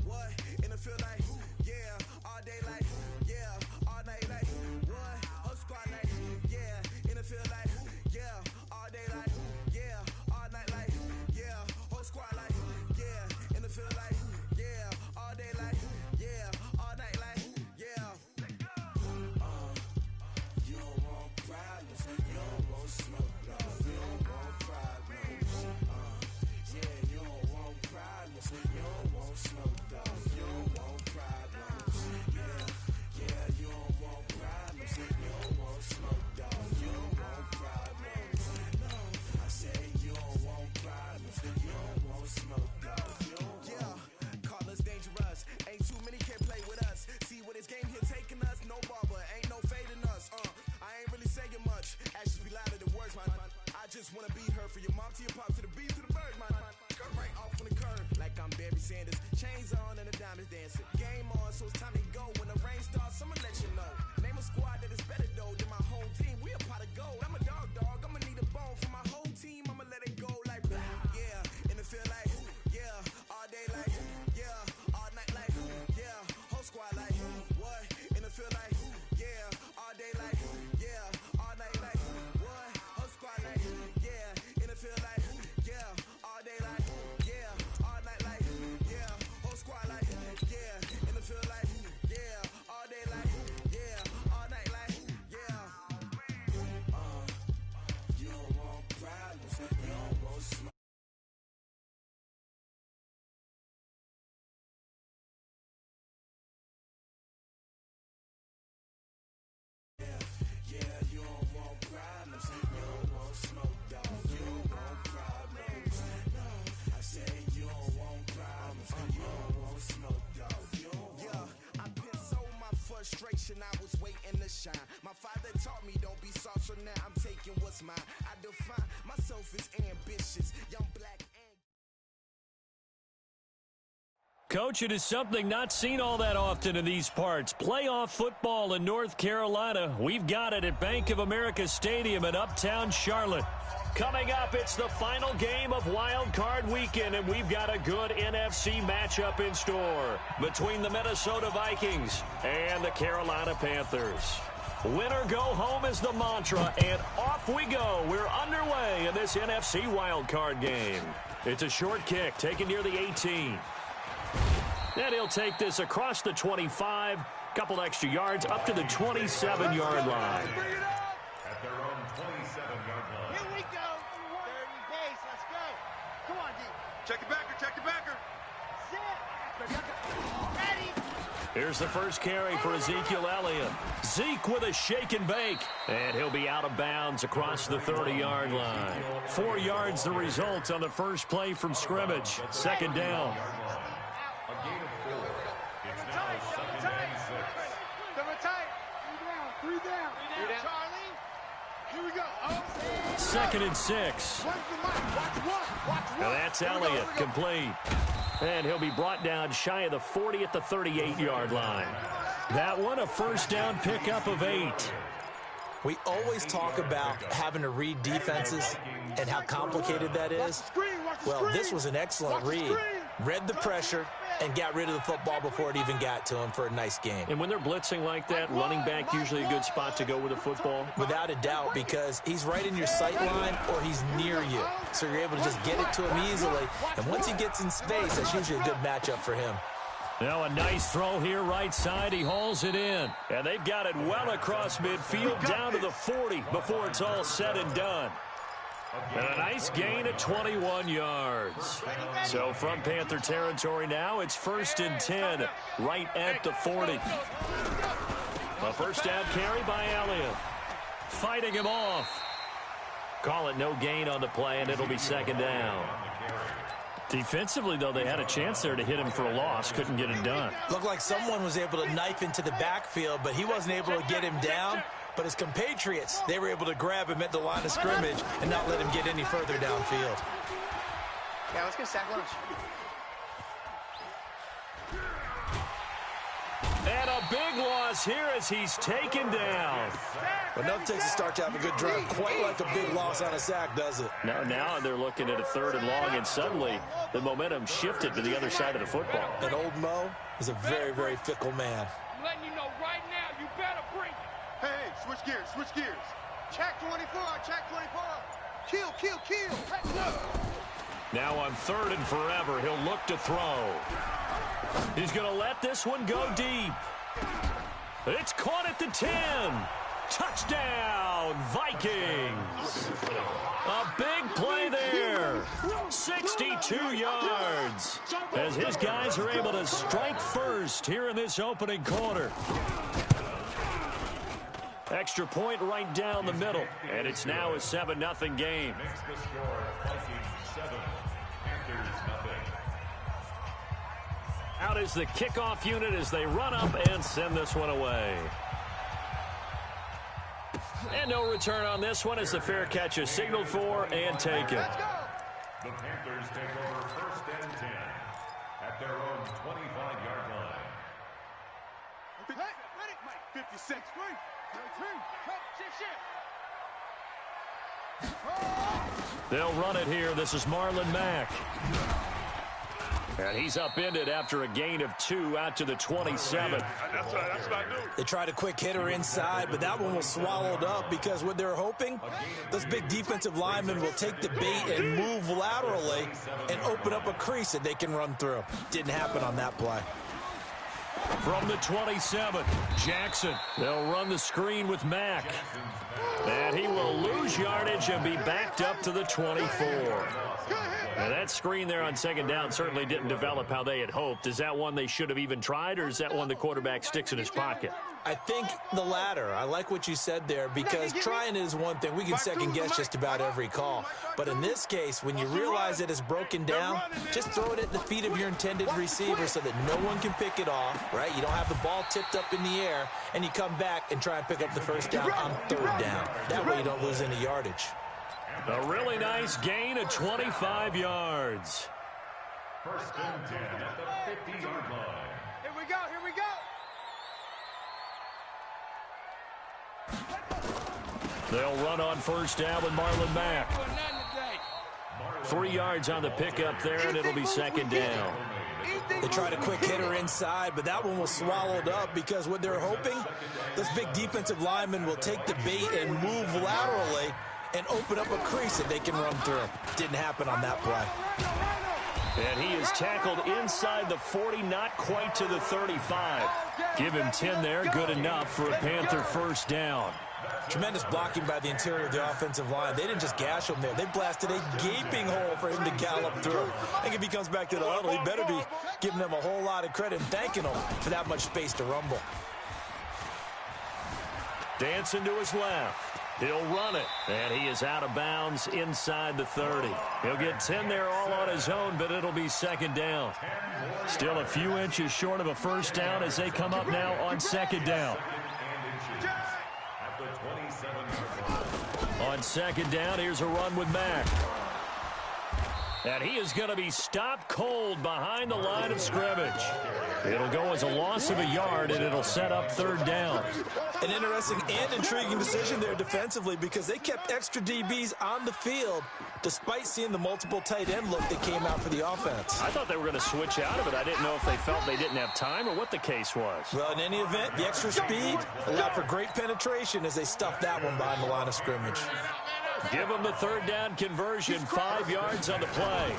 what? In the field like, yeah, all day like, yeah, all night like, what? Whole squad like, yeah, in the field like, yeah, all day like, yeah, all night like, yeah, whole squad like, yeah, in the field like, yeah, all day like, yeah, all night like, yeah. You don't want problems, you don't want smoke, dog. You don't want problems. Yeah, you don't want problems, you don't want smoke, dog. You don't want problems. Yeah, you don't want problems, you don't want smoke, dog. You don't want problems. No, I say you don't want problems, you don't want smoke, dog. Yeah, call us dangerous. Ain't too many can play with us. See what this game here taking us. No barber, ain't no fading us. I ain't really saying much. Actions be louder than words, man. I just wanna be heard from your mom to your pop to the beat to the bird, man. Cut right off on the curb like I'm Barry Sanders. Chains on and the diamonds dancing. Game on, so it's time to go. When the rain starts, I'ma let you know. Name a squad that is better though than my home team. We a pot of gold. I'm a dog. I'ma need a bone for my whole team. I'ma let it go like, yeah. In the field like, yeah. All day like, yeah. All night like, yeah. Whole squad like, what? In the field like, yeah. All day like, yeah. All night like, what? Whole squad like, yeah. In the field like, yeah. All day like, yeah. All night like, yeah. Whole squad like, yeah. In the field like, yeah. All day like, yeah. All night like, yeah. You don't want problems, you don't want smoke. Yeah, you don't want problems, you don't want smoke, dog. You don't want problems. No, I say you don't want problems, you don't want smoke, dog. You don't want. Yeah, I been so my frustration, I was waiting to shine. My father taught me don't be soft, so now I'm taking what's mine. I define myself as ambitious, young black and Coach, it is something not seen all that often in these parts. Playoff football in North Carolina. We've got it at Bank of America Stadium in Uptown Charlotte. Coming up, it's the final game of Wild Card Weekend, and we've got a good NFC matchup in store between the Minnesota Vikings and the Carolina Panthers. Win or go home is the mantra, and off we go. We're underway in this NFC Wild Card game. It's a short kick taken near the 18. And he'll take this across the 25, couple extra yards up to the 27-yard line. At their own 27-yard line. Here we go. 30 pace. Let's go. Come on, D. Check the backer, check the backer. Sit. Ready. Here's the first carry for Ezekiel Elliott. Zeke with a shake and bake. And he'll be out of bounds across the 30-yard line. 4 yards the result on the first play from scrimmage. Second down. A gain of 4. It's now second and 6. Double tight. 3 down. 3 down. Charlie. Here we go. Oh. Second and 6. Watch one. And that's Elliott, complete. And he'll be brought down shy of the 40 at the 38-yard line. That one, a first down pickup of 8. We always talk about having to read defenses and how complicated that is. Well, this was an excellent read. Read the pressure and got rid of the football before it even got to him for a nice game. And when they're blitzing like that, running back usually a good spot to go with the football? Without a doubt, because he's right in your sight line or he's near you. So you're able to just get it to him easily. And once he gets in space, that's usually a good matchup for him. Now a nice throw here right side. He hauls it in. And they've got it well across midfield down to the 40 before it's all said and done. And a nice gain of 21 yards. So from Panther territory now, it's 1st and 10 right at the 40. A first down carry by Elliott. Fighting him off. Call it no gain on the play, and it'll be second down. Defensively, though, they had a chance there to hit him for a loss. Couldn't get it done. Looked like someone was able to knife into the backfield, but he wasn't able to get him down. But his compatriots, they were able to grab him at the line of scrimmage and not let him get any further downfield. Yeah, let's get sack lunch. And a big one across here as he's taken down. Enough takes to start to have a good drive. Quite like a big loss on a sack, does it? Now they're looking at a 3rd and long, and suddenly the momentum shifted to the other side of the football. And old Mo is a very, very fickle man. I'm letting you know right now, you better bring it. Hey, switch gears, switch gears. Check 24, check 24. Kill, kill, kill. Let's go. Now on 3rd and forever, he'll look to throw. He's going to let this one go deep. It's caught at the 10. Touchdown, Vikings. A big play there. 62 yards. As his guys are able to strike first here in this opening quarter. Extra point right down the middle. And it's now a 7-0 game. Makes the score Vikings 7, Panthers nothing. Out is the kickoff unit as they run up and send this one away. And no return on this one as the fair catch is signaled for and taken. The Panthers take over 1st and 10 at their own 25-yard line. Hey, ready? 56. 13. They'll run it here. This is Marlon Mack. And he's upended after a gain of 2 out to the 27. That's what I knew. They tried a quick hitter inside, but that one was swallowed up because what they're hoping, those big defensive linemen will take the bait and move laterally and open up a crease that they can run through. Didn't happen on that play. From the 27, Jackson. They'll run the screen with Mack. And he will lose yardage and be backed up to the 24. Now that screen there on 2nd down certainly didn't develop how they had hoped. Is that one they should have even tried, or is that one the quarterback sticks in his pocket? I think the latter. I like what you said there because trying is one thing. We can second-guess just about every call. But in this case, when you realize it is broken down, just throw it at the feet of your intended receiver so that no one can pick it off, right? You don't have the ball tipped up in the air, and you come back and try and pick up the 1st down on 3rd down. That way you don't lose any yardage. A really nice gain of 25 yards. 1st and 10 at the 50-yard line. Here we go, here we go. They'll run on 1st down with Marlon Mack. 3 yards on the pickup there, and it'll be 2nd down. They tried a quick hitter inside, but that one was swallowed up because what they're hoping, those big defensive linemen will take the bait and move laterally and open up a crease that they can run through. Didn't happen on that play. And he is tackled inside the 40, not quite to the 35. Give him 10 there, good enough for a Panther 1st down. Tremendous blocking by the interior of the offensive line. They didn't just gash him there. They blasted a gaping hole for him to gallop through. I think if he comes back to the huddle, he better be giving them a whole lot of credit and thanking them for that much space to rumble. Dancing to his left. He'll run it, and he is out of bounds inside the 30. He'll get 10 there all on his own, but it'll be 2nd down. Still a few inches short of a 1st down as they come up now on 2nd down. On 2nd down, here's a run with Mack. And he is going to be stopped cold behind the line of scrimmage. It'll go as a loss of a yard, and it'll set up 3rd down. An interesting and intriguing decision there defensively because they kept extra DBs on the field despite seeing the multiple tight end look that came out for the offense. I thought they were going to switch out of it. I didn't know if they felt they didn't have time or what the case was. Well, in any event, the extra speed allowed for great penetration as they stuffed that one behind the line of scrimmage. Give them the 3rd down conversion, 5 yards on the play.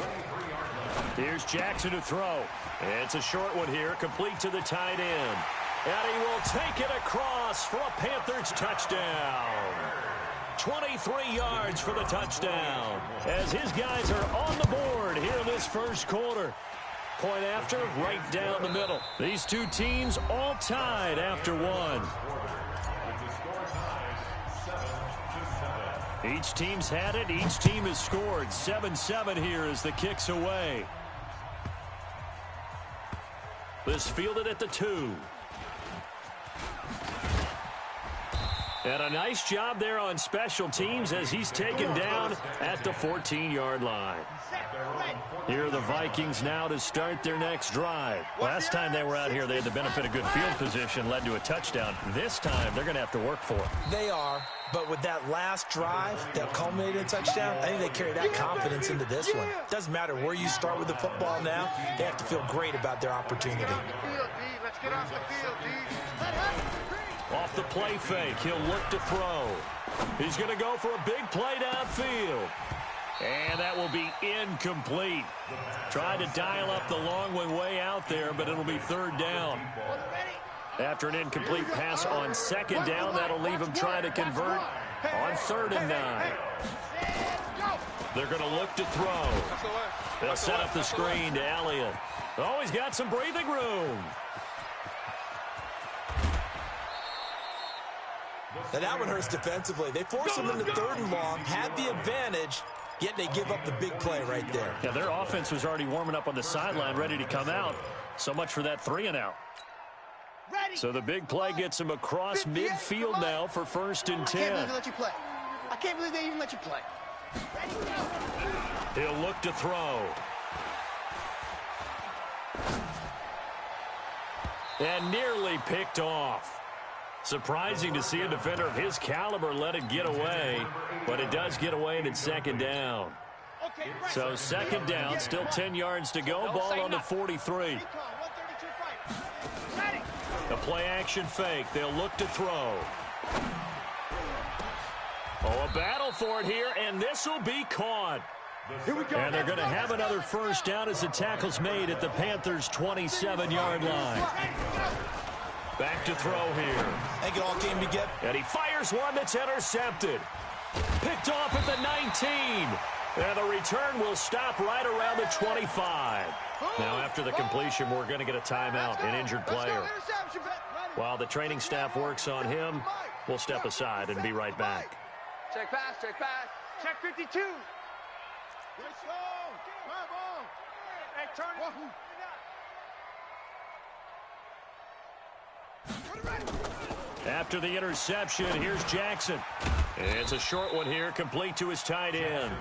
Here's Jackson to throw. It's a short one here, complete to the tight end. And he will take it across for a Panthers touchdown. 23 yards for the touchdown as his guys are on the board here in this 1st quarter. Point after, right down the middle. These two teams all tied after one. Each team's had it. Each team has scored. 7-7 here as the kick's away. This fielded at the 2. And a nice job there on special teams as he's taken down at the 14-yard line. Here are the Vikings now to start their next drive. Last time they were out here, they had the benefit of good field position, led to a touchdown. This time, they're going to have to work for it. They are, but with that last drive that culminated in a touchdown, I think they carry that confidence into this one. Doesn't matter where you start with the football now, they have to feel great about their opportunity. Let's get off the field, D. Off the play fake, he'll look to throw. He's going to go for a big play downfield. And that will be incomplete. Tried to dial up the long one way out there, but it'll be third down. After an incomplete pass on second down, that'll leave him trying to convert on 3rd and 9. They're going to look to throw. They'll set up the screen to Elliott. Oh, he's got some breathing room. And that one hurts defensively. They force him into 3rd and long, had the advantage, yet they give up the big play right there. Yeah, their offense was already warming up on the sideline, ready to come out. So much for that 3 and out. So the big play gets him across midfield now for 1st and 10. I can't believe they let you play. I can't believe they even let you play. He'll look to throw. And nearly picked off. Surprising to see a defender of his caliber let it get away, but it does get away and it's 2nd down. So 2nd down, still 10 yards to go, ball on the 43. A play-action fake. They'll look to throw. Oh, a battle for it here, and this will be caught. And they're going to have another 1st down as the tackle's made at the Panthers' 27-yard line. Back to throw here. I think it all came together. And he fires one that's intercepted. Picked off at the 19. And the return will stop right around the 25. Now, after the completion, we're going to get a timeout, an injured player. While the training staff works on him, we'll step aside and be right back. Check pass, check pass. Check 52. Hey, turn it. After the interception, here's Jackson. It's a short one here, complete to his tight end.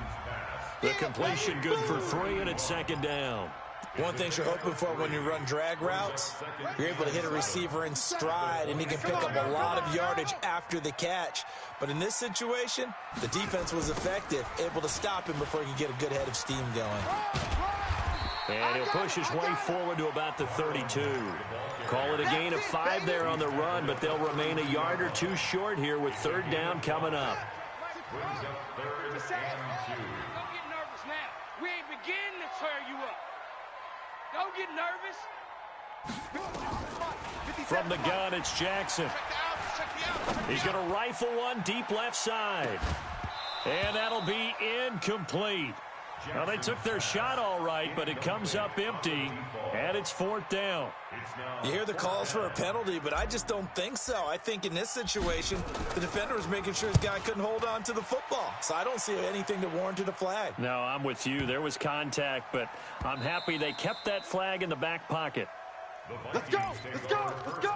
The completion good for 3, and it's 2nd down. One thing you're hoping for when you run drag routes, you're able to hit a receiver in stride, and he can pick up a lot of yardage after the catch. But in this situation, the defense was effective, able to stop him before he could get a good head of steam going. And he'll push his way forward to about the 32. Call it a gain of 5 there on the run, but they'll remain a yard or 2 short here with 3rd down coming up. Don't get nervous now. We ain't beginning to tear you up. Don't get nervous. From the gun, it's Jackson. He's going to rifle one deep left side. And that'll be incomplete. Now, they took their shot all right, but it comes up empty, and it's 4th down. You hear the calls for a penalty, but I just don't think so. I think in this situation, the defender was making sure his guy couldn't hold on to the football. So I don't see anything that warranted a flag. No, I'm with you. There was contact, but I'm happy they kept that flag in the back pocket. Let's go! Let's go! Let's go!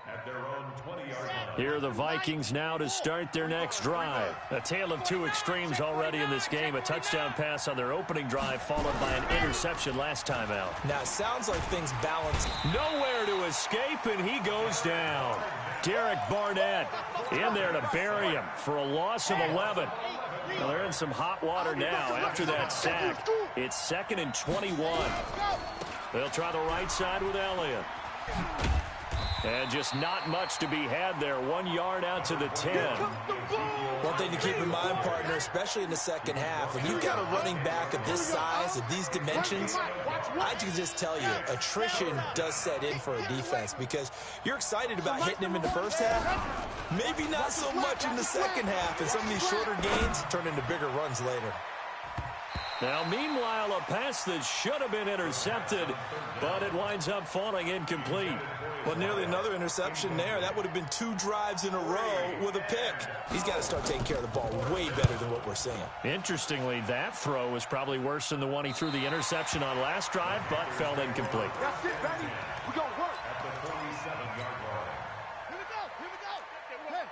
At their own 20-yard line. Here are the Vikings now to start their next drive. A tale of 2 extremes already in this game. A touchdown pass on their opening drive, followed by an interception last time out. Now, it sounds like things balance. Nowhere to escape, and he goes down. Derek Barnett in there to bury him for a loss of 11. Well, they're in some hot water now after that sack. It's 2nd and 21. They'll try the right side with Elliott. And just not much to be had there. 1 yard out to the 10. One thing to keep in mind, partner, especially in the second half, when you've got a running back of this size, of these dimensions, I can just tell you, attrition does set in for a defense because you're excited about hitting him in the first half, maybe not so much in the second half, and some of these shorter gains turn into bigger runs later. Now, meanwhile, a pass that should have been intercepted, but it winds up falling incomplete. Well, nearly another interception there. That would have been 2 drives in a row with a pick. He's got to start taking care of the ball way better than what we're seeing. Interestingly, that throw was probably worse than the one he threw the interception on last drive, but fell incomplete. That's it, baby. We're going to work. At the 47-yard line. Here we go. Here we go.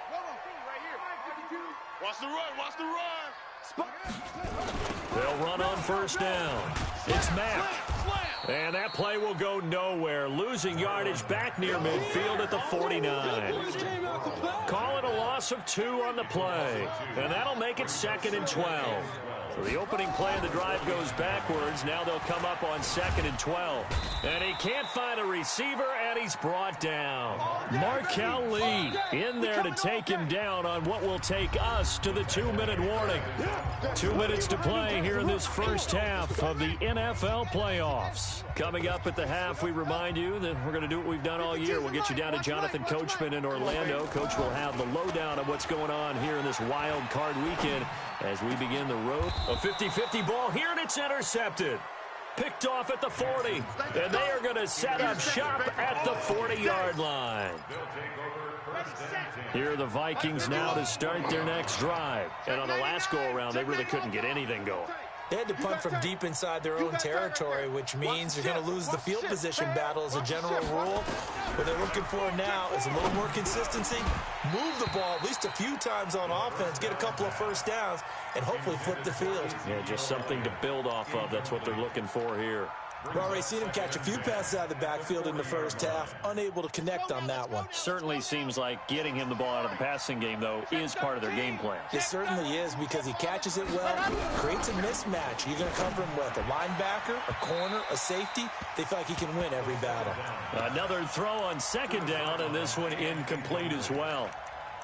Watch the run. Watch the run. They'll run on first down. It's Mack. And that play will go nowhere. Losing yardage back near midfield at the 49. Call it a loss of 2 on the play. And that'll make it 2nd and 12. So the opening play of the drive goes backwards. Now they'll come up on 2nd and 12. And he can't find a receiver, and he's brought down. Markel Lee in there to take him down on what will take us to the 2-minute warning. 2 minutes to play here in this first half of the NFL playoffs. Coming up at the half, we remind you that we're going to do what we've done all year. We'll get you down to Jonathan Coachman in Orlando. Coach will have the lowdown of what's going on here in this wild card weekend as we begin the road. A 50-50 ball here, and it's intercepted. Picked off at the 40, and they are going to set up shop at the 40-yard line. Here are the Vikings now to start their next drive. And on the last go-around, they really couldn't get anything going. They had to punt from deep inside their own territory, which means you're going to lose the field position battle as a general rule. What they're looking for now is a little more consistency, move the ball at least a few times on offense, get a couple of first downs, and hopefully flip the field. Yeah, just something to build off of. That's what they're looking for here. We've already seen him catch a few passes out of the backfield in the first half, unable to connect on that one. Certainly seems like getting him the ball out of the passing game, though, is part of their game plan. It certainly is, because he catches it well, creates a mismatch. You're going to cover him with a linebacker, a corner, a safety. They feel like he can win every battle. Another throw on 2nd down, and this one incomplete as well.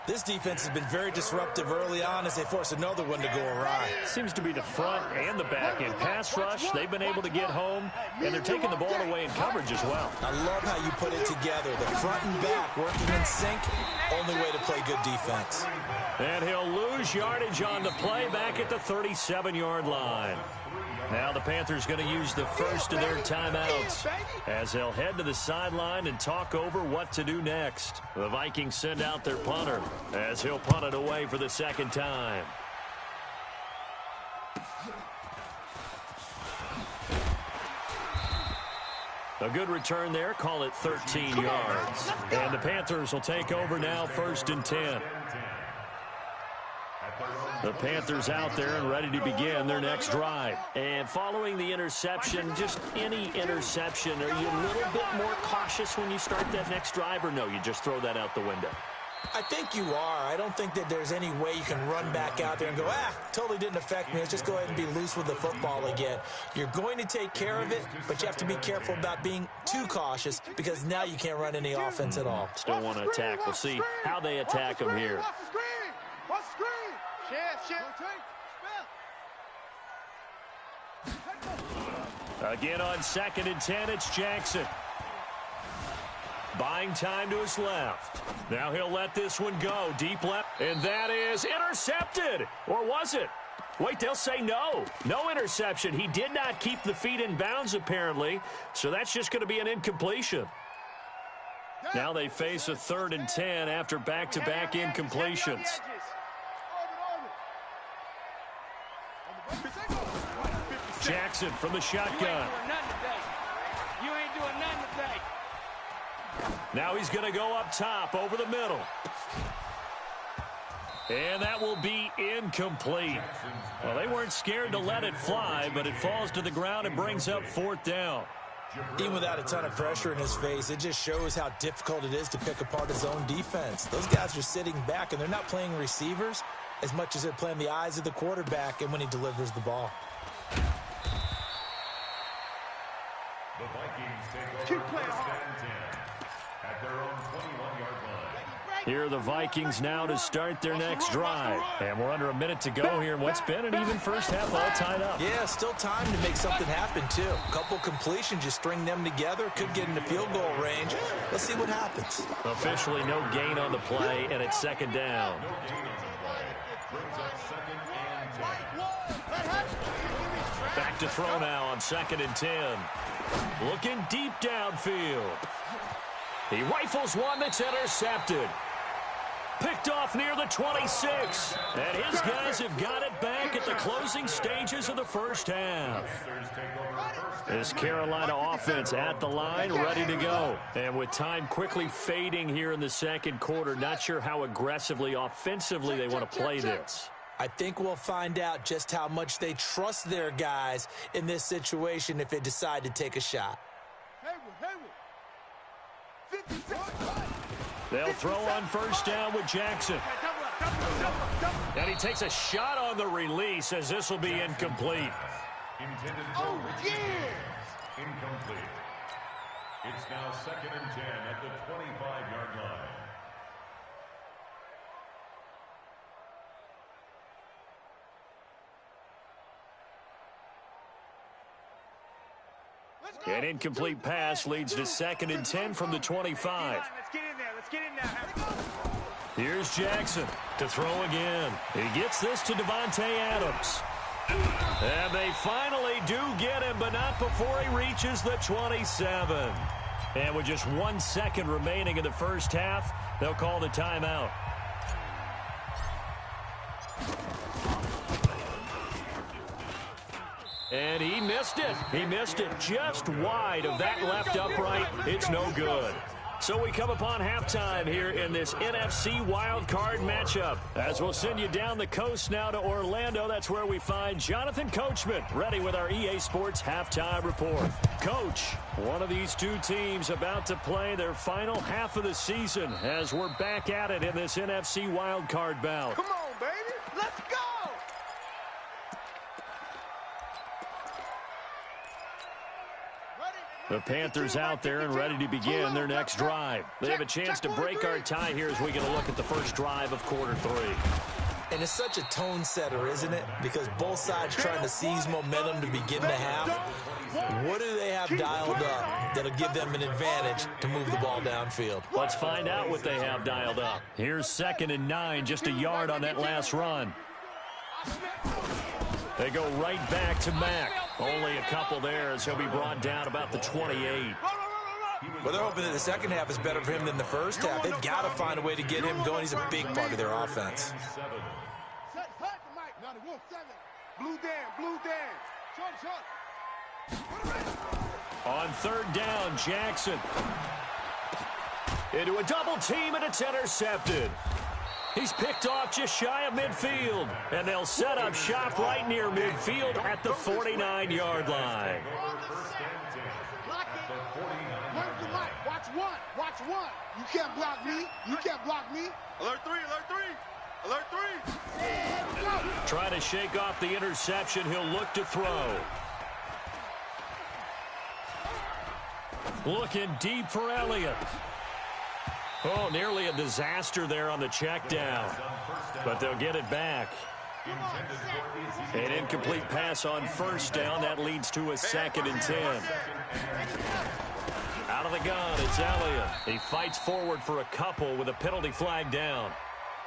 This defense has been very disruptive early on as they force another one to go awry. Seems to be the front and the back end. Pass rush, they've been able to get home, and they're taking the ball away in coverage as well. I love how you put it together. The front and back working in sync, only way to play good defense. And he'll lose yardage on the play back at the 37-yard line. Now the Panthers going to use the first of their timeouts as they'll head to the sideline and talk over what to do next. The Vikings send out their punter as he'll punt it away for the 2nd time. A good return there. Call it 13 yards. And the Panthers will take over now, 1st and 10. The Panthers out there and ready to begin their next drive. And following the interception, just any interception, are you a little bit more cautious when you start that next drive, or no, you just throw that out the window? I think you are. I don't think that there's any way you can run back out there and go, totally didn't affect me. Let's just go ahead and be loose with the football again. You're going to take care of it, but you have to be careful about being too cautious because now you can't run any offense at all. Still want to attack. We'll see how they attack them here. Again on 2nd and 10, it's Jackson. Buying time to his left. Now he'll let this one go. Deep left. And that is intercepted. Or was it? Wait, they'll say no. No interception. He did not keep the feet in bounds, apparently. So that's just going to be an incompletion. Now they face a 3rd and 10 after back-to-back incompletions. Jackson from the shotgun. You ain't doing nothing today. Now he's going to go up top over the middle. And that will be incomplete. Well, they weren't scared to let it fly, but it falls to the ground and brings up 4th down. Even without a ton of pressure in his face, it just shows how difficult it is to pick apart his own defense. Those guys are sitting back, and they're not playing receivers as much as they're playing the eyes of the quarterback and when he delivers the ball. The Vikings take over 1st and 10 at their own 21-yard line. Here are the Vikings now to start their next drive. And we're under a minute to go here in what's been an even first half, all tied up. Yeah, still time to make something happen, too. A couple completions, just string them together. Could get into field goal range. Let's see what happens. Officially no gain on the play, and it's 2nd down. No gain on the play. Brings up 2nd and 10. Back to throw now on 2nd and 10. Looking deep downfield. He rifles one that's intercepted. Picked off near the 26. And his guys have got it back at the closing stages of the first half. This Carolina offense at the line, ready to go. And with time quickly fading here in the 2nd quarter, not sure how aggressively, offensively they want to play this. I think we'll find out just how much they trust their guys in this situation if they decide to take a shot. They'll throw on first down with Jackson. And he takes a shot on the release as this will be incomplete. Intended for incomplete. It's now 2nd and 10 at the 25-yard line. An incomplete pass leads to 2nd and 10 from the 25. Let's get in there. Let's get in there. Here's Jackson to throw again. He gets this to Devontae Adams. And they finally do get him, but not before he reaches the 27. And with just 1 second remaining in the first half, they'll call the timeout. And he missed it. He missed it just wide of that left upright. It's no good. So we come upon halftime here in this NFC wildcard matchup. As we'll send you down the coast now to Orlando, that's where we find Jonathan Coachman ready with our EA Sports halftime report. Coach, one of these two teams about to play their final half of the season as we're back at it in this NFC wildcard bout. Come on, baby. Let's go. The Panthers out there and ready to begin their next drive. They have a chance to break our tie here as we get a look at the first drive of quarter 3. And it's such a tone setter, isn't it? Because both sides trying to seize momentum to begin the half. What do they have dialed up that'll give them an advantage to move the ball downfield? Let's find out what they have dialed up. Here's 2nd and 9, just a yard on that last run. They go right back to Mack. Only a couple there as he'll be brought down about the 28. Well, they're hoping that the second half is better for him than the first half. They've got to find a way to get him going. He's a big part of their offense. Blue Dan. On 3rd down, Jackson. Into a double team, and it's intercepted. He's picked off just shy of midfield, and they'll set up shop right near midfield at the 49-yard line. Watch one. You can't block me. Alert 3. Alert 3. Trying to shake off the interception. He'll look to throw. Looking deep for Elliott. Oh, nearly a disaster there on the check down. But they'll get it back. An incomplete pass on first down. That leads to a 2nd and 10. Out of the gun, it's Elliott. He fights forward for a couple with a penalty flag down.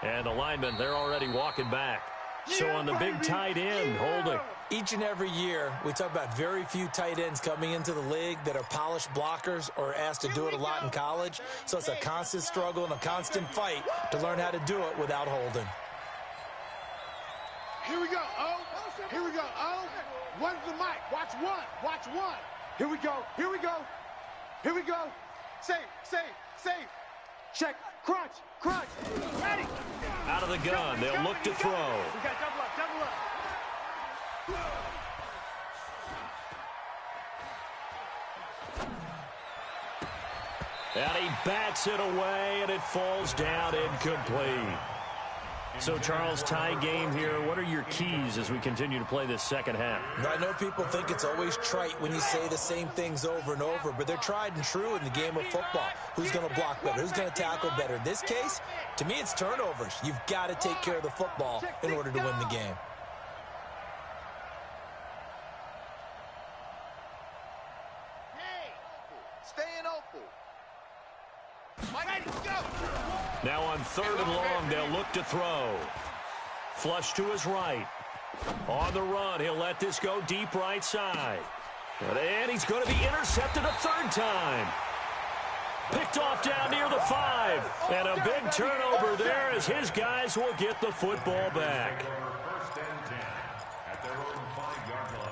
And the linemen, they're already walking back. So on the big tight end, holding. Each and every year, we talk about very few tight ends coming into the league that are polished blockers or asked to do it a lot in college. So it's a constant struggle and a constant fight to learn how to do it without holding. Here we go. One's the mic. Watch one. Here we go. Safe. Check. Crunch. Ready. Out of the gun, they'll look to throw. We got double up. And he bats it away, and it falls down incomplete. So, Charles, tie game here. What are your keys as we continue to play this second half? I know people think it's always trite when you say the same things over and over, but they're tried and true in the game of football. Who's going to block better? Who's going to tackle better? In this case, to me, it's turnovers. You've got to take care of the football in order to win the game. Staying open. Now on 3rd and long, they'll look to throw. Flush to his right. On the run, he'll let this go deep right side. And he's going to be intercepted a 3rd time. Picked off down near the 5. And a big turnover there as his guys will get the football back. First and 10 at their own 5-yard line.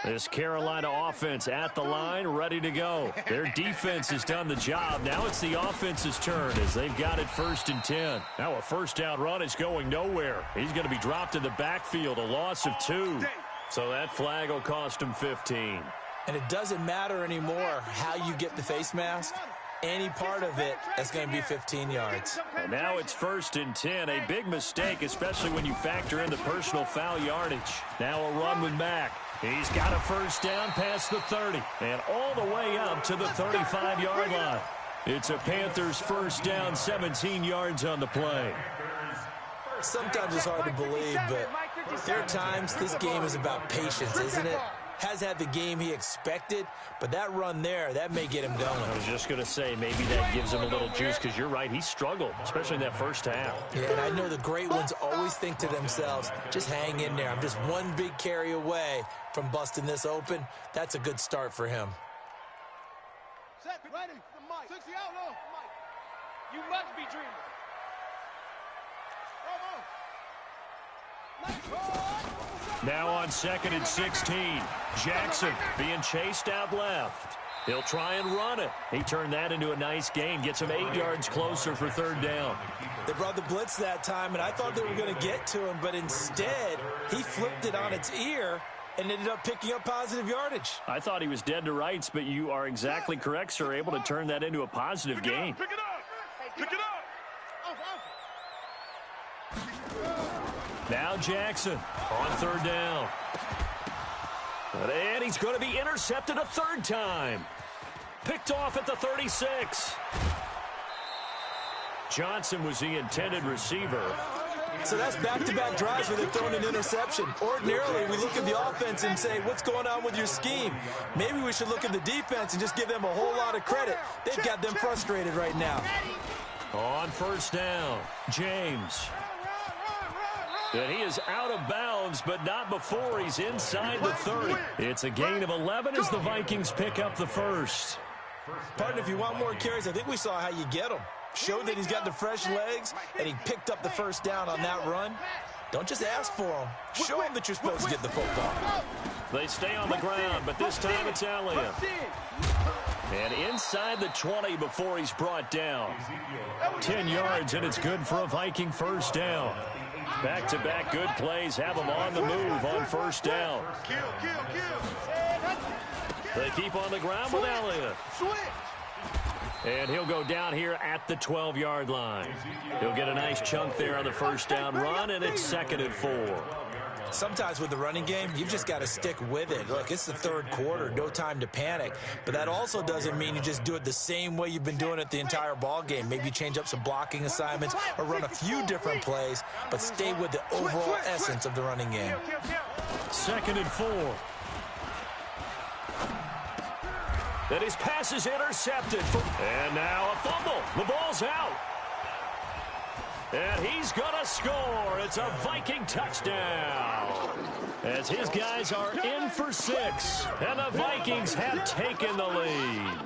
This Carolina offense at the line, ready to go. Their defense has done the job. Now it's the offense's turn as they've got it 1st and 10. Now a first down run is going nowhere. He's going to be dropped in the backfield, a loss of 2. So that flag will cost him 15. And it doesn't matter anymore how you get the face mask. Any part of it is going to be 15 yards. And now it's 1st and 10. A big mistake, especially when you factor in the personal foul yardage. Now a run with Mack. He's got a first down past the 30 and all the way up to the 35-yard line. It's a Panthers first down, 17 yards on the play. Sometimes it's hard to believe, but there are times this game is about patience, isn't it? Has had the game he expected, but that run there, that may get him going. I was just going to say, maybe that gives him a little juice, because you're right, he struggled, especially in that first half. Yeah, and I know the great ones always think to themselves, just hang in there. I'm just one big carry away from busting this open. That's a good start for him. Set, ready, the mic. 60 out, no. You must be dreaming. Now on 2nd and 16, Jackson being chased out left. He'll try and run it. He turned that into a nice gain, gets him 8 yards closer for 3rd down. They brought the blitz that time, and I thought they were going to get to him, but instead, he flipped it on its ear and ended up picking up positive yardage. I thought he was dead to rights, but you are exactly correct, sir, able to turn that into a positive gain. Pick it up! Pick it up! Now Jackson on 3rd down. And he's going to be intercepted a 3rd time. Picked off at the 36. Johnson was the intended receiver. So that's back-to-back drives where they've thrown an interception. Ordinarily, we look at the offense and say, what's going on with your scheme? Maybe we should look at the defense and just give them a whole lot of credit. They've got them frustrated right now. On 1st down, James. And he is out of bounds, but not before he's inside the 30. It's a gain of 11 as the Vikings pick up the first. Partner, if you want more carries, I think we saw how you get them. Showed that he's got the fresh legs, and he picked up the first down on that run. Don't just ask for them. Show them that you're supposed to get the football. They stay on the ground, but this time it's Elliott. And inside the 20 before he's brought down. 10 yards, and it's good for a Viking first down. Back-to-back good plays have them on the move on 1st down. They keep on the ground with Elliott. And he'll go down here at the 12-yard line. He'll get a nice chunk there on the first down run, and it's 2nd and 4. Sometimes with the running game, you've just got to stick with it. Look, it's the 3rd quarter, no time to panic. But that also doesn't mean you just do it the same way you've been doing it the entire ball game. Maybe change up some blocking assignments or run a few different plays, but stay with the overall essence of the running game. 2nd and 4. Then his pass is intercepted. And now a fumble. The ball's out. And he's going to score. It's a Viking touchdown. As his guys are in for 6. And the Vikings have taken the lead.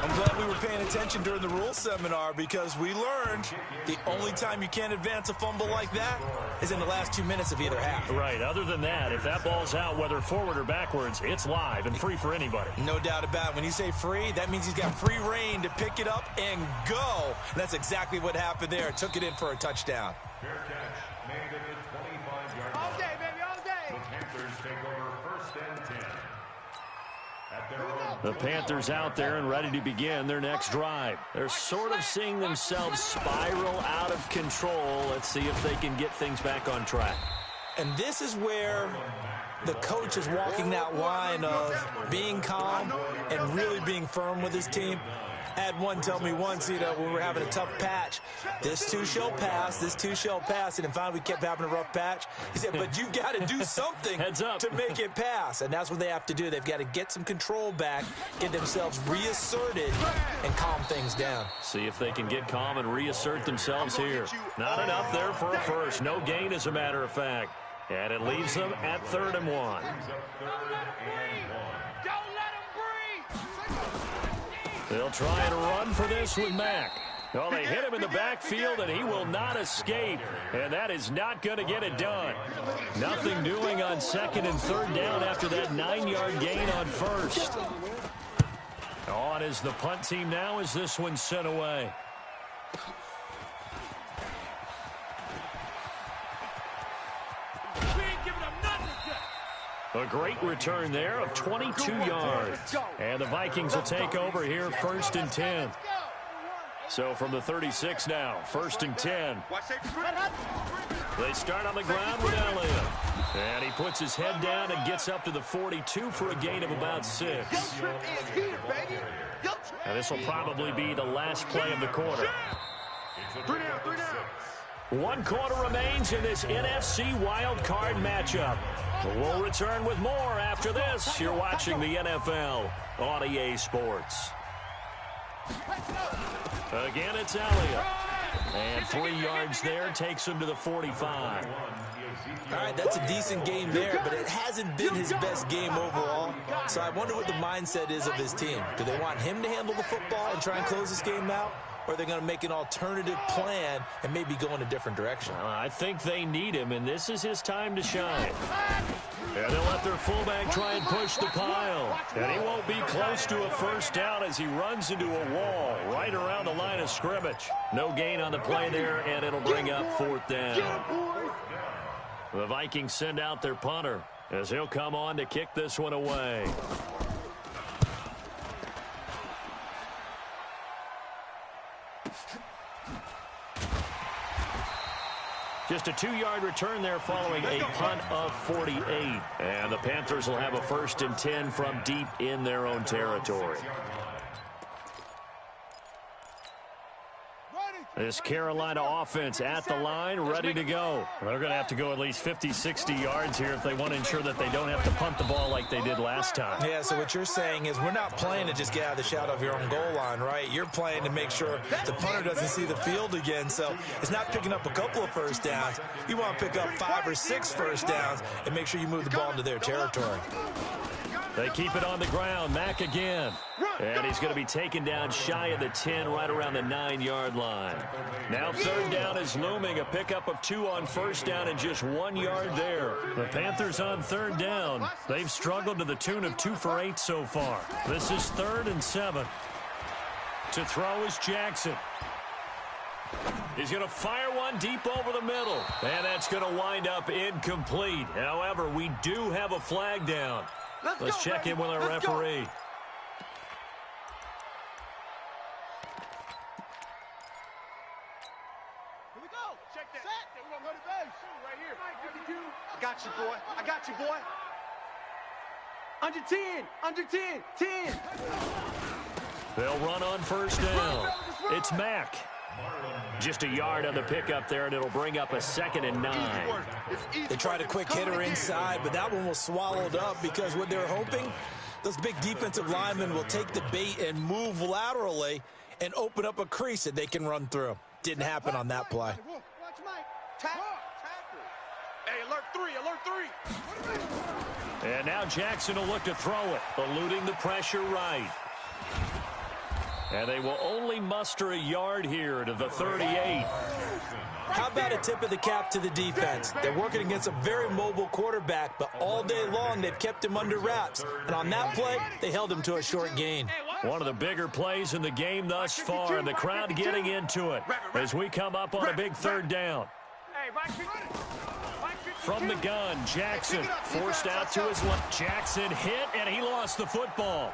I'm glad we were paying attention during the rules seminar because we learned the only time you can't advance a fumble like that is in the last 2 minutes of either half. Right. Other than that, if that ball's out, whether forward or backwards, it's live and free for anybody. No doubt about it. When you say free, that means he's got free reign to pick it up and go. And that's exactly what happened there. Took it in for a touchdown. Fair catch made at the 25-yard line. All day, baby, all day. The Panthers take over 1st and 10. The Panthers out there and ready to begin their next drive. They're sort of seeing themselves spiral out of control. Let's see if they can get things back on track. And this is where the coach is walking that line of being calm and really being firm with his team. I had one tell me once, when we were having a tough patch, this too shall pass, this too shall pass. And finally we kept having a rough patch. He said, but you got to do something to make it pass. And that's what they have to do. They've got to get some control back, get themselves reasserted, and calm things down. See if they can get calm and reassert themselves here. Not enough there for a first. No gain, as a matter of fact. And it leaves them at 3rd and 1. Don't let him breathe. They'll try and run for this with Mack. Well, they hit him in the backfield, and he will not escape. And that is not going to get it done. Nothing doing on second and third down after that 9-yard gain on first. On is the punt team now as this one's sent away. A great return there of 22 yards. And the Vikings will take over here, 1st and 10. So from the 36 now, 1st and 10. They start on the ground with Elliott. And he puts his head down and gets up to the 42 for a gain of about 6. And this will probably be the last play of the quarter. 3 down, 3 down. 1 quarter remains in this NFC wild card matchup. We'll return with more after this. You're watching the NFL on EA Sports. Again, it's Elliott. And 3 yards there takes him to the 45. All right, that's a decent game there, but it hasn't been his best game overall. So I wonder what the mindset is of his team. Do they want him to handle the football and try and close this game out? Or are they going to make an alternative plan and maybe go in a different direction? I think they need him, and this is his time to shine. And they'll let their fullback try and push the pile. And he won't be close to a first down as he runs into a wall right around the line of scrimmage. No gain on the play there, and it'll bring up 4th down. The Vikings send out their punter as he'll come on to kick this one away. Just a 2-yard return there following a punt of 48. And the Panthers will have a 1st and 10 from deep in their own territory. This Carolina offense at the line, ready to go. They're going to have to go at least 50, 60 yards here if they want to ensure that they don't have to punt the ball like they did last time. Yeah, so what you're saying is we're not playing to just get out of the shadow of your own goal line, right? You're playing to make sure the punter doesn't see the field again. So it's not picking up a couple of first downs. You want to pick up 5 or 6 first downs and make sure you move the ball into their territory. They keep it on the ground. Mack again. And he's going to be taken down shy of the 10, right around the 9-yard line. Now 3rd down is looming. A pickup of 2 on 1st down and just 1 yard there. The Panthers on 3rd down. They've struggled to the tune of 2 for 8 so far. This is 3rd and 7. To throw is Jackson. He's going to fire one deep over the middle. And that's going to wind up incomplete. However, we do have a flag down. Let's check in with our referee. Here we go. Check that. Set. We're going to go to base. Right here. I got you, boy. I got you, boy. Under 10. Under 10. 10. They'll run on 1st down. It's Mack. Just a yard on the pickup there, and it'll bring up a 2nd and 9. They tried a quick hitter inside, but that one was swallowed up because what they're hoping, those big defensive linemen will take the bait and move laterally and open up a crease that they can run through. Didn't happen on that play. Watch Mike. Tackle. Hey, alert 3. Alert 3. And now Jackson will look to throw it, eluding the pressure right. And they will only muster a yard here to the 38. How about a tip of the cap to the defense? They're working against a very mobile quarterback, but all day long they've kept him under wraps. And on that play, they held him to a short gain. One of the bigger plays in the game thus far, and the crowd getting into it as we come up on a big 3rd down. From the gun, Jackson forced out to his left. Jackson hit, and he lost the football.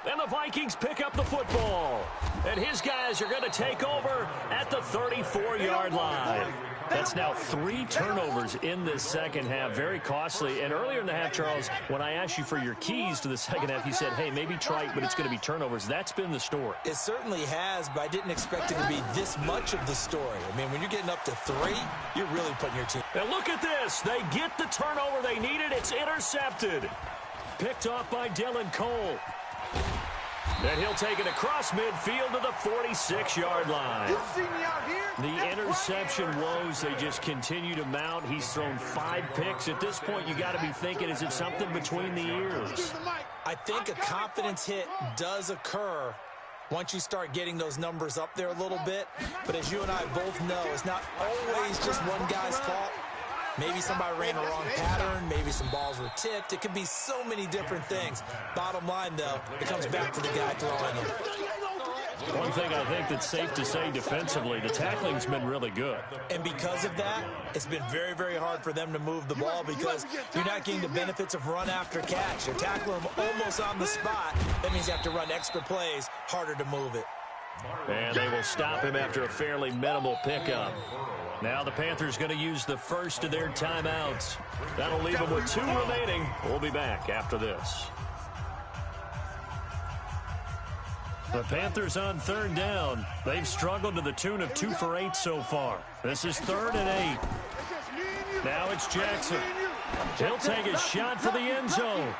And the Vikings pick up the football. And his guys are going to take over at the 34-yard line. That's now 3 turnovers in this second half. Very costly. And earlier in the half, Charles, when I asked you for your keys to the second half, you said, hey, maybe try it, but it's going to be turnovers. That's been the story. It certainly has, but I didn't expect it to be this much of the story. I mean, when you're getting up to 3, you're really putting your team. And look at this. They get the turnover they needed. It's intercepted. Picked off by Dylan Cole. And he'll take it across midfield to the 46-yard line. You see me out here? The interception woes, they just continue to mount. He's thrown 5 picks. At this point, you got to be thinking, is it something between the ears? I think a confidence hit does occur once you start getting those numbers up there a little bit. But as you and I both know, it's not always just one guy's fault. Maybe somebody ran the wrong pattern. Maybe some balls were tipped. It could be so many different things. Bottom line, though, it comes back to the guy throwing them. One thing I think that's safe to say defensively, the tackling's been really good. And because of that, it's been very, very hard for them to move the ball because you're not getting the benefits of run after catch. You're tackling them almost on the spot. That means you have to run extra plays, harder to move it. And they will stop him after a fairly minimal pickup. Now the Panthers going to use the first of their timeouts. That'll leave them with 2 remaining. We'll be back after this. The Panthers on 3rd down. They've struggled to the tune of 2 for 8 so far. This is 3rd and 8. Now it's Jackson. He'll take a shot for the end zone.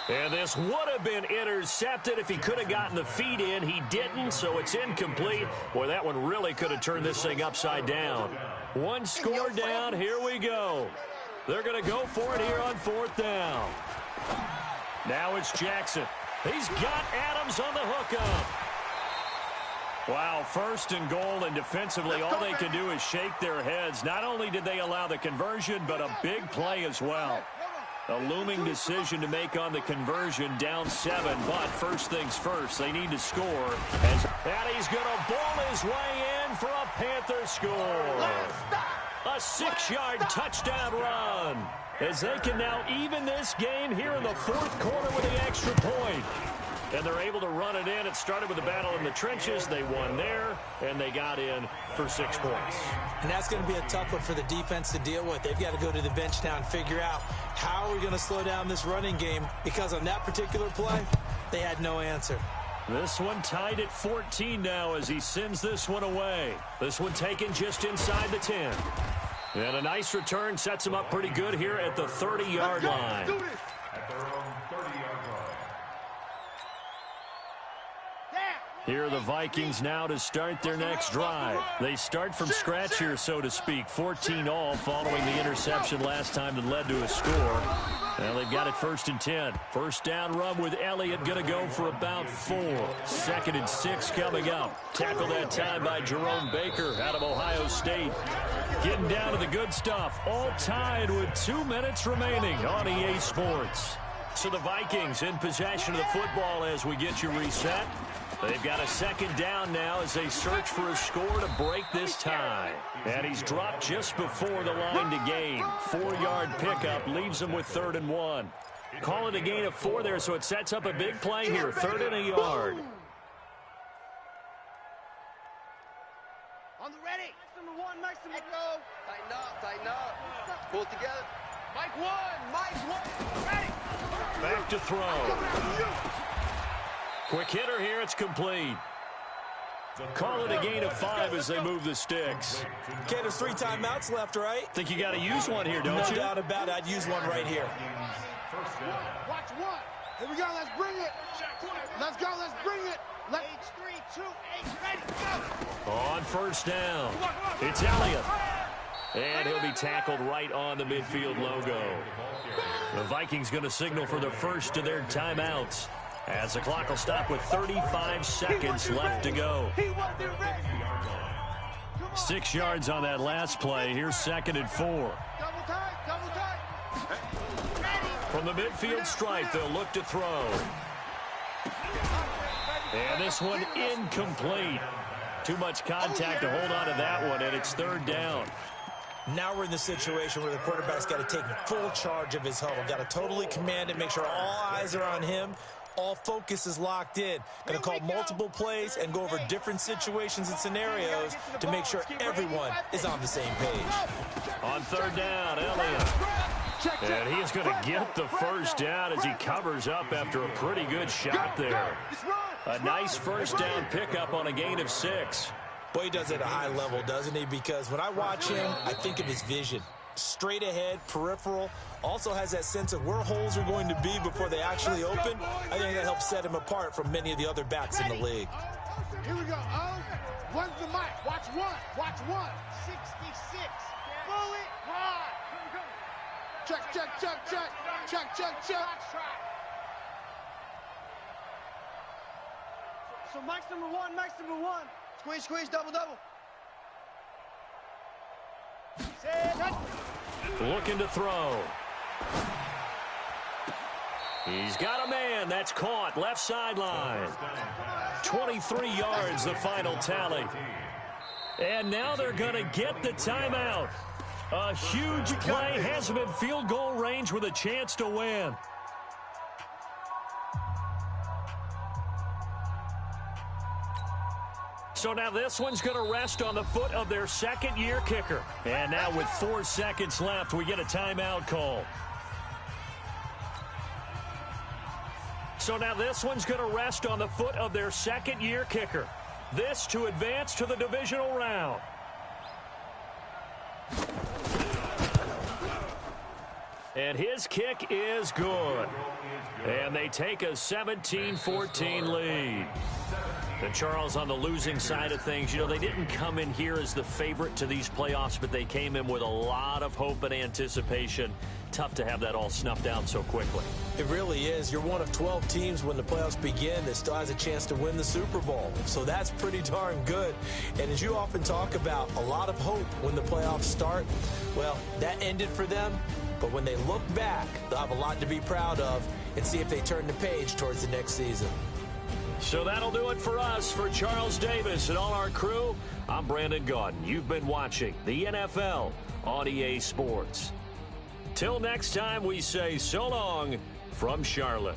And this would have been intercepted if he could have gotten the feet in. He didn't, so it's incomplete. Boy, that one really could have turned this thing upside down. 1 score down. Here we go. They're going to go for it here on 4th down. Now it's Jackson. He's got Adams on the hookup. Wow, 1st and goal, and defensively all they can do is shake their heads. Not only did they allow the conversion, but a big play as well. A looming decision to make on the conversion, down 7, but first things first, they need to score. And he's going to ball his way in for a Panther score. A 6-yard touchdown run, as they can now even this game here in the 4th quarter with the extra point. And they're able to run it in. It started with a battle in the trenches. They won there, and they got in for 6 points. And that's going to be a tough one for the defense to deal with. They've got to go to the bench now and figure out how are we going to slow down this running game, because on that particular play, they had no answer. This one tied at 14 now as he sends this one away. This one taken just inside the 10. And a nice return sets him up pretty good here at the 30-yard line. At their own 30-yard line. Here are the Vikings now to start their next drive. They start from scratch here, so to speak. 14 all following the interception last time that led to a score. Now they've got it 1st and 10. First down run with Elliott going to go for about 4. 2nd and 6 coming up. Tackled that time by Jerome Baker out of Ohio State. Getting down to the good stuff. All tied with 2 minutes remaining on EA Sports. So the Vikings in possession of the football as we get you reset. They've got a 2nd down now as they search for a score to break this tie. And he's dropped just before the line to gain. 4-yard pickup leaves him with 3rd and 1. Call it a gain of 4 there, so it sets up a big play here. 3rd and a yard. On the ready. Nice to go. Tighten up, tighten up. Pull it together. Mike 1. Ready. Back to throw. Quick hitter here, it's complete. Call it a gain of 5 as they move the sticks. Okay, there's 3 timeouts left, right? Think you got to use one here, don't you? No doubt about it. I'd use one right here. Watch 1. Here we go. Let's bring it. Let's go. Let's bring it. Let's 3, 2, 8, ready, go. On 1st down, it's Elliott. And he'll be tackled right on the midfield logo. The Vikings going to signal for the first of their timeouts, as the clock will stop with 35 seconds left to go. 6 yards on that last play. Here's 2nd and 4. From the midfield stripe, they'll look to throw. And this one incomplete. Too much contact to hold on to that one, and it's 3rd down. Now we're in the situation where the quarterback's got to take full charge of his huddle. Got to totally command it, make sure all eyes are on him. All focus is locked in. Going to call multiple plays and go over different situations and scenarios to make sure everyone is on the same page. On 3rd down, Elliott. And he is going to get the first down as he covers up after a pretty good shot there. A nice first down pickup on a gain of 6. Boy, he does it at a high level, doesn't he? Because when I watch him, I think of his vision. Straight ahead, peripheral. Also has that sense of where holes are going to be before they actually open. I think that helps set him apart from many of the other backs in the league. Here we go. One's the mic. Watch 1. Watch 1. 66. Bullet high. Check, check, check, check. 1, So Mike's number one, Mike's number one. Squeeze, squeeze, double, double. Looking to throw. He's got a man. That's caught. Left sideline. 23 yards, the final tally. And now they're going to get the timeout. A huge play has him in field goal range with a chance to win. So now this one's going to rest on the foot of their second-year kicker. And now with 4 seconds left, we get a timeout call. So now this one's going to rest on the foot of their second-year kicker. This to advance to the divisional round. And his kick is good. And they take a 17-14 lead. And Charles, on the losing side of things, you know, they didn't come in here as the favorite to these playoffs, but they came in with a lot of hope and anticipation. Tough to have that all snuffed out so quickly. It really is. You're one of 12 teams when the playoffs begin that still has a chance to win the Super Bowl. So that's pretty darn good. And as you often talk about, a lot of hope when the playoffs start. Well, that ended for them. But when they look back, they'll have a lot to be proud of and see if they turn the page towards the next season. So that'll do it for us. For Charles Davis and all our crew, I'm Brandon Gaudin. You've been watching the NFL on EA Sports. Till next time, we say so long from Charlotte.